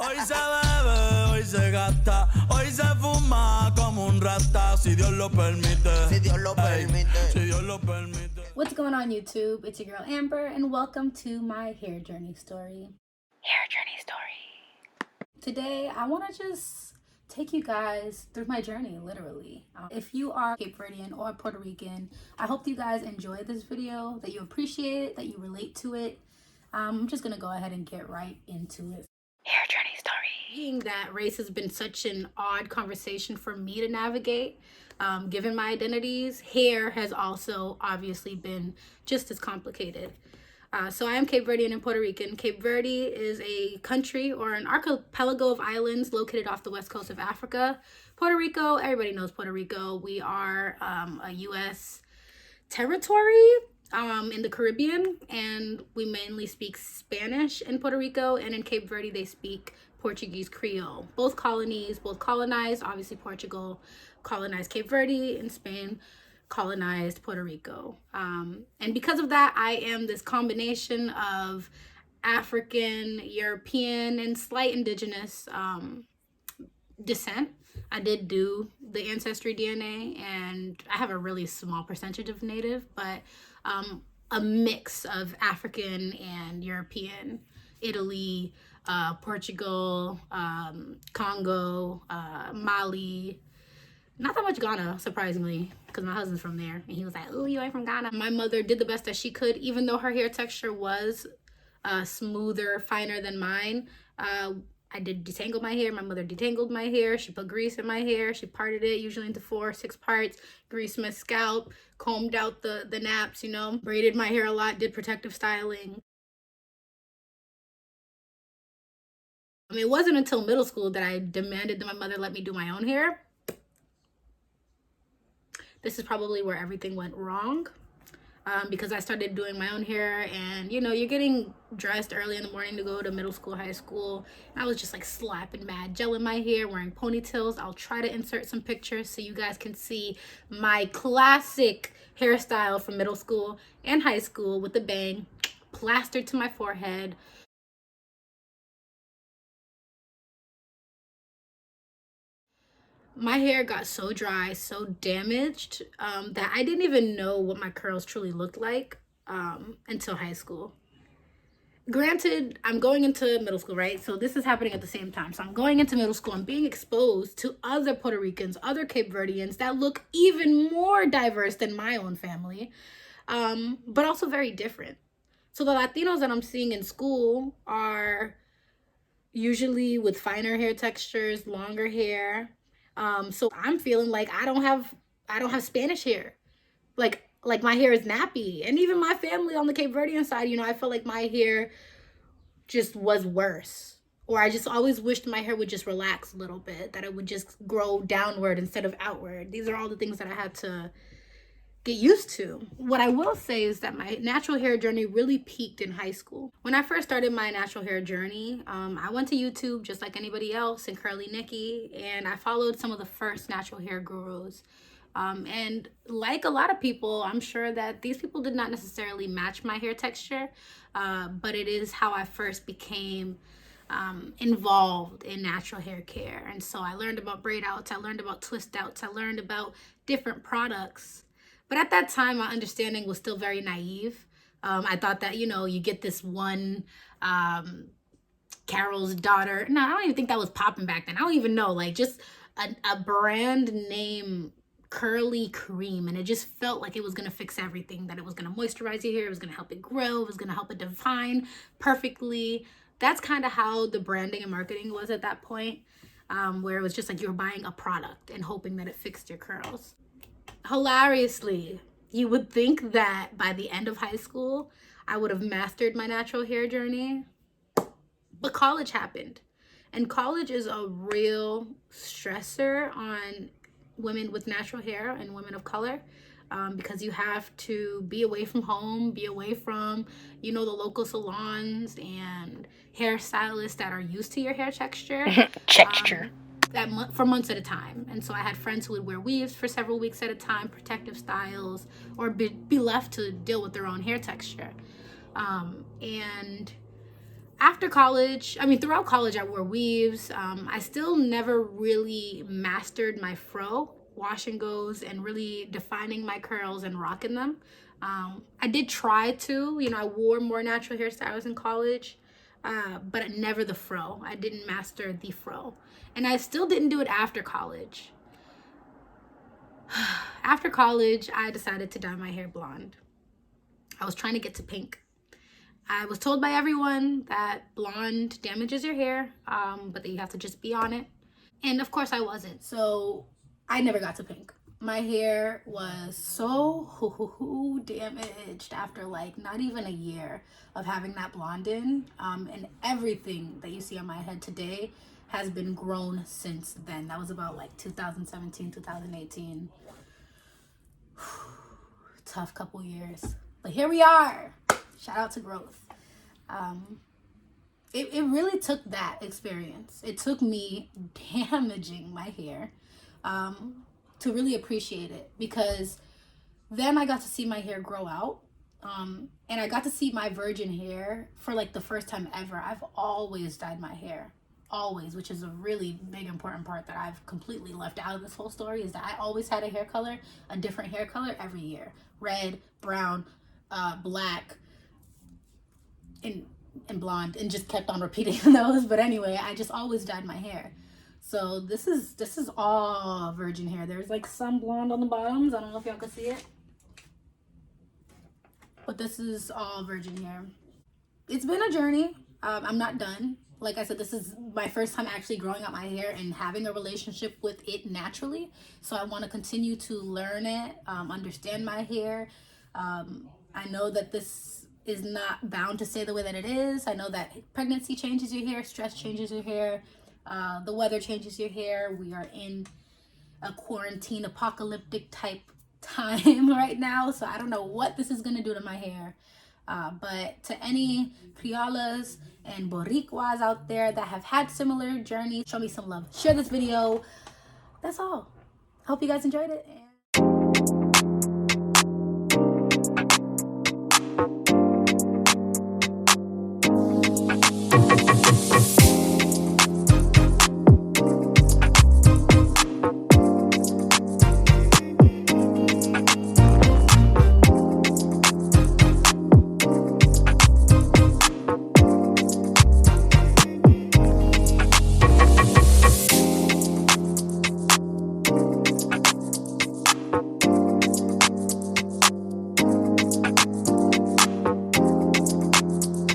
Hoy se bebe, hoy se gasta, hoy se fuma como un rata, si Dios lo permite. Si Dios lo permite. Si Dios lo permite. What's going on, YouTube? It's your girl Amber, and welcome to my hair journey story. Today, I want to just take you guys through my journey, literally. If you are Cape Verdean or Puerto Rican, I hope you guys enjoy this video, that you appreciate it, that you relate to it. I'm just going to go ahead and get right into it. Hair journey story. Being that race has been such an odd conversation for me to navigate, given my identities, hair has also obviously been just as complicated. So I am Cape Verdean and Puerto Rican. Cape Verde is a country or an archipelago of islands located off the west coast of Africa. Puerto Rico, everybody knows Puerto Rico. We are a U.S. territory in the Caribbean, and we mainly speak Spanish in Puerto Rico, and in Cape Verde they speak Portuguese Creole. Both colonized, obviously Portugal colonized Cape Verde, and Spain colonized Puerto Rico. And because of that, I am this combination of African, European, and slight indigenous descent. I did do the ancestry DNA, and I have a really small percentage of native, but a mix of African and European, Italy, Portugal, Congo, Mali. Not that much Ghana, surprisingly, because my husband's from there, and he was like, "Oh, you ain't from Ghana." My mother did the best that she could, even though her hair texture was smoother, finer than mine. I did detangle my hair. My mother detangled my hair. She put grease in my hair. She parted it, usually into 4 or 6 parts, greased my scalp, combed out the naps, you know, braided my hair a lot, did protective styling. I mean, it wasn't until middle school that I demanded that my mother let me do my own hair. This is probably where everything went wrong, because I started doing my own hair, and you know, you're getting dressed early in the morning to go to middle school, high school, and I was just like slapping mad gel in my hair, wearing ponytails. I'll try to insert some pictures so you guys can see my classic hairstyle from middle school and high school, with the bang plastered to my forehead. My hair got so dry, so damaged, that I didn't even know what my curls truly looked like until high school. Granted, I'm going into middle school, right? So this is happening at the same time. So I'm going into middle school and being exposed to other Puerto Ricans, other Cape Verdeans that look even more diverse than my own family, but also very different. So the Latinos that I'm seeing in school are usually with finer hair textures, longer hair. So I'm feeling like I don't have Spanish hair. Like my hair is nappy. And even my family on the Cape Verdean side, you know, I felt like my hair just was worse. Or I just always wished my hair would just relax a little bit, that it would just grow downward instead of outward. These are all the things that I had to get used to. What I will say is that my natural hair journey really peaked in high school. When I first started my natural hair journey, I went to YouTube just like anybody else, and Curly Nikki, and I followed some of the first natural hair gurus. And like a lot of people, I'm sure that these people did not necessarily match my hair texture, but it is how I first became involved in natural hair care. And so I learned about braid outs, I learned about twist outs, I learned about different products. But at that time, my understanding was still very naive. I thought that, you know, you get this one Carol's daughter. No, I don't even think that was popping back then. I don't even know. Like, just a brand name curly cream. And it just felt like it was going to fix everything. That it was going to moisturize your hair. It was going to help it grow. It was going to help it define perfectly. That's kind of how the branding and marketing was at that point, where it was just like you were buying a product and hoping that it fixed your curls. Hilariously, you would think that by the end of high school, I would have mastered my natural hair journey, but college happened. And college is a real stressor on women with natural hair and women of color, because you have to be away from home, be away from, you know, the local salons and hairstylists that are used to your hair texture. For months at a time. And so I had friends who would wear weaves for several weeks at a time, protective styles, or be left to deal with their own hair texture. And After college, I mean, throughout college, I wore weaves. I still never really mastered my fro, wash and goes, and really defining my curls and rocking them. I did try to, I wore more natural hairstyles in college, but never the fro. I didn't master the fro. And I still didn't do it after college. After college, I decided to dye my hair blonde. I was trying to get to pink. I was told by everyone that blonde damages your hair, but that you have to just be on it. And of course I wasn't. So I never got to pink. My hair was so damaged after like not even a year of having that blonde in. And everything that you see on my head today has been grown since then. That was about like 2017, 2018. Tough couple years. But here we are. Shout out to growth. It really took that experience. It took me damaging my hair to really appreciate it, because then I got to see my hair grow out. And I got to see my virgin hair for like the first time ever. I've always dyed my hair. Always, which is a really big important part that I've completely left out of this whole story, is that I always had a hair color, a different hair color every year. Red, brown, black, and blonde, and just kept on repeating those. But anyway, I just always dyed my hair. So this is all virgin hair. There's like some blonde on the bottoms. I don't know if y'all can see it, but this is all virgin hair. It's been a journey. I'm not done. Like I said, this is my first time actually growing out my hair and having a relationship with it naturally. So I want to continue to learn it, understand my hair. I know that this is not bound to stay the way that it is. I know that pregnancy changes your hair, stress changes your hair, the weather changes your hair. We are in a quarantine apocalyptic type time right now. So I don't know what this is going to do to my hair. But to any Criollas and Boricuas out there that have had similar journeys, show me some love. Share this video. That's all. Hope you guys enjoyed it.